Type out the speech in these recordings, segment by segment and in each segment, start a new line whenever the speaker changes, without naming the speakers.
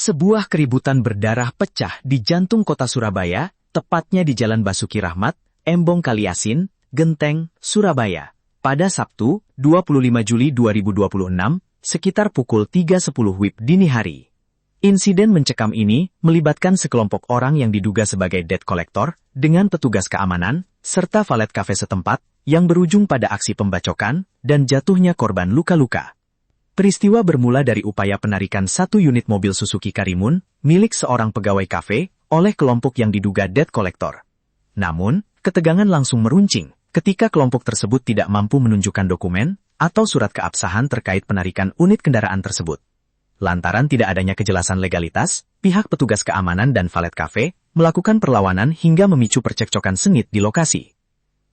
Sebuah keributan berdarah pecah di jantung kota Surabaya, tepatnya di Jalan Basuki Rahmat, Embong Kaliasin, Genteng, Surabaya. Pada Sabtu, 25 Juli 2026, sekitar pukul 3.10 WIB dini hari. Insiden mencekam ini melibatkan sekelompok orang yang diduga sebagai debt collector dengan petugas keamanan, serta valet kafe setempat, yang berujung pada aksi pembacokan dan jatuhnya korban luka-luka. Peristiwa bermula dari upaya penarikan satu unit mobil Suzuki Karimun, milik seorang pegawai kafe, oleh kelompok yang diduga debt collector. Namun, ketegangan langsung meruncing ketika kelompok tersebut tidak mampu menunjukkan dokumen atau surat keabsahan terkait penarikan unit kendaraan tersebut. Lantaran tidak adanya kejelasan legalitas, pihak petugas keamanan dan valet kafe melakukan perlawanan hingga memicu percekcokan sengit di lokasi.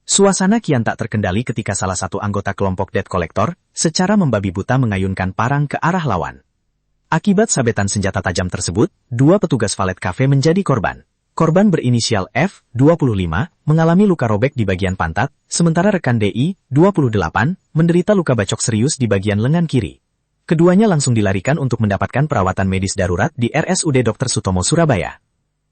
Suasana kian tak terkendali ketika salah satu anggota kelompok debt collector secara membabi buta mengayunkan parang ke arah lawan. Akibat sabetan senjata tajam tersebut, dua petugas valet kafe menjadi korban. Korban berinisial F, 25, mengalami luka robek di bagian pantat, sementara rekan DI, 28, menderita luka bacok serius di bagian lengan kiri. Keduanya langsung dilarikan untuk mendapatkan perawatan medis darurat di RSUD Dr. Sutomo Surabaya.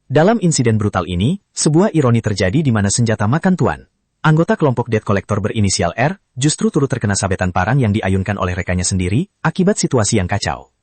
Dalam insiden brutal ini, sebuah ironi terjadi di mana senjata makan tuan. Anggota kelompok debt collector berinisial R, justru turut terkena sabetan parang yang diayunkan oleh rekannya sendiri, akibat situasi yang kacau.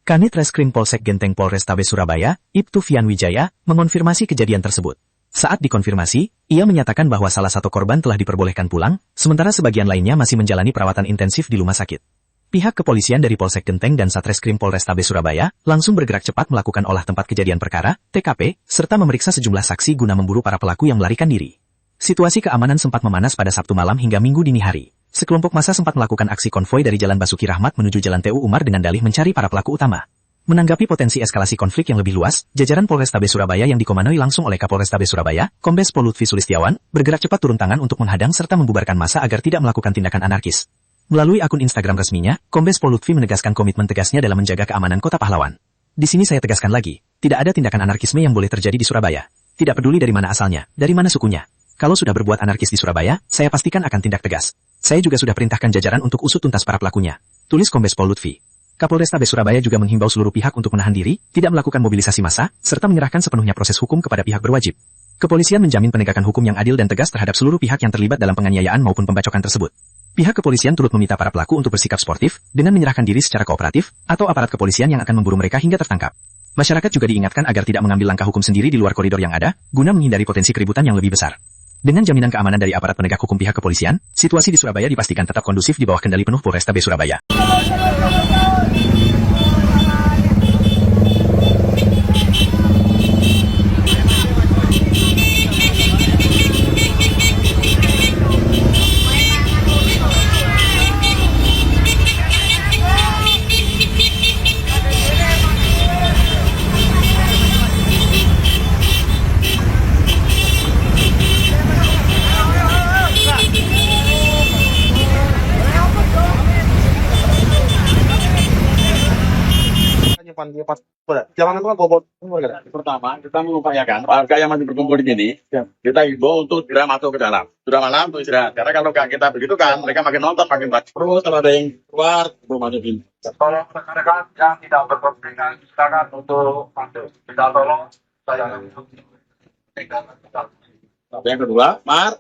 Kanit Reskrim Polsek Genteng Polrestabes Surabaya, Ibtu Fian Wijaya, mengonfirmasi kejadian tersebut. Saat dikonfirmasi, ia menyatakan bahwa salah satu korban telah diperbolehkan pulang, sementara sebagian lainnya masih menjalani perawatan intensif di rumah sakit. Pihak kepolisian dari Polsek Genteng dan Satreskrim Polrestabes Surabaya langsung bergerak cepat melakukan olah tempat kejadian perkara, TKP, serta memeriksa sejumlah saksi guna memburu para pelaku yang melarikan diri. Situasi keamanan sempat memanas pada Sabtu malam hingga Minggu dini hari. Sekelompok massa sempat melakukan aksi konvoi dari Jalan Basuki Rahmat menuju Jalan TU Umar dengan dalih mencari para pelaku utama. Menanggapi potensi eskalasi konflik yang lebih luas, jajaran Polrestabes Surabaya yang dikomandoi langsung oleh Kapolrestabes Surabaya, Kombes Pol Lutfi Sulistiawan, bergerak cepat turun tangan untuk menghadang serta membubarkan massa agar tidak melakukan tindakan anarkis. Melalui akun Instagram resminya, Kombes Pol Lutfi menegaskan komitmen tegasnya dalam menjaga keamanan Kota Pahlawan. Di sini saya tegaskan lagi, tidak ada tindakan anarkisme yang boleh terjadi di Surabaya. Tidak peduli dari mana asalnya, dari mana sukunya. Kalau sudah berbuat anarkis di Surabaya, saya pastikan akan tindak tegas. Saya juga sudah perintahkan jajaran untuk usut tuntas para pelakunya. Tulis Kombes Pol Lutfi. Kapolrestabes Surabaya juga menghimbau seluruh pihak untuk menahan diri, tidak melakukan mobilisasi massa, serta menyerahkan sepenuhnya proses hukum kepada pihak berwajib. Kepolisian menjamin penegakan hukum yang adil dan tegas terhadap seluruh pihak yang terlibat dalam penganiayaan maupun pembacokan tersebut. Pihak kepolisian turut meminta para pelaku untuk bersikap sportif, dengan menyerahkan diri secara kooperatif, atau aparat kepolisian yang akan memburu mereka hingga tertangkap. Masyarakat juga diingatkan agar tidak mengambil langkah hukum sendiri di luar koridor yang ada, guna menghindari potensi keributan yang lebih besar. Dengan jaminan keamanan dari aparat penegak hukum pihak kepolisian, situasi di Surabaya dipastikan tetap kondusif di bawah kendali penuh Polrestabes Surabaya.
Jangan lupa bobot. Pertama, kita mengupayakan warga yang masih berkumpul di sini, kita himbau untuk segera masuk ke dalam. Sudah malam untuk istirahat. Karena kalau nggak kita begitu kan, mereka makin nonton, makin banyak. Terus kalau ada yang keluar, belum masuk ini. Tolong rekan-rekan yang tidak berkepentingan, silakan untuk masuk. Kita tolong saya. Yang kedua,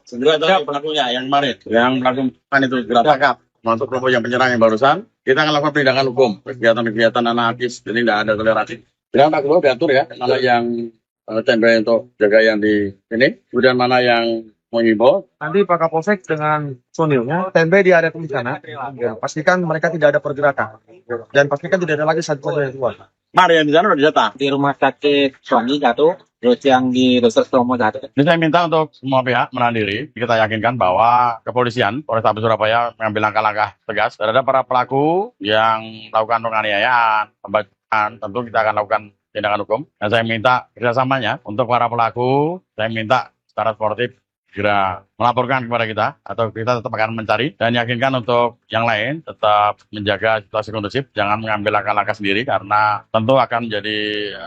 segera tangkap pelakunya yang kemarin, yang melakukan itu segera tangkap. Untuk kelompok yang penyerang yang barusan, kita akan lakukan penindakan hukum. Kegiatan-kegiatan anarkis, jadi tidak ada toleransi. Tidak ada perlu diatur ya, mana yang standby untuk jaga yang di sini, kemudian mana yang menghimbau. Nanti Pak Kapolsek dengan sonilnya standby di area di sana. Ya, pastikan mereka tidak ada pergerakan dan pastikan tidak ada lagi satu yang keluar. Mari yang di sana sudah didata.
Di rumah sakit suami satu, terus yang di Dr. Sutomo satu.
Ini saya minta untuk semua pihak menahan diri. Kita yakinkan bahwa kepolisian Polrestabes Surabaya mengambil langkah-langkah tegas terhadap para pelaku yang melakukan penganiayaan, pembacokan. Tentu kita akan lakukan tindakan hukum. Dan saya minta kerjasamanya untuk para pelaku. Saya minta secara sportif segera melaporkan kepada kita atau kita tetap akan mencari dan yakinkan untuk yang lain tetap menjaga situasi kondusif, jangan mengambil langkah-langkah sendiri karena tentu akan menjadi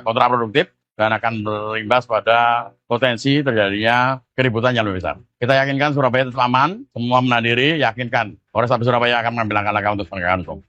kontraproduktif dan akan berimbas pada potensi terjadinya keributan yang lebih besar. Kita yakinkan Surabaya tetap aman, semua menahan diri, yakinkan Polrestabes Surabaya akan mengambil langkah-langkah untuk penegakan hukum.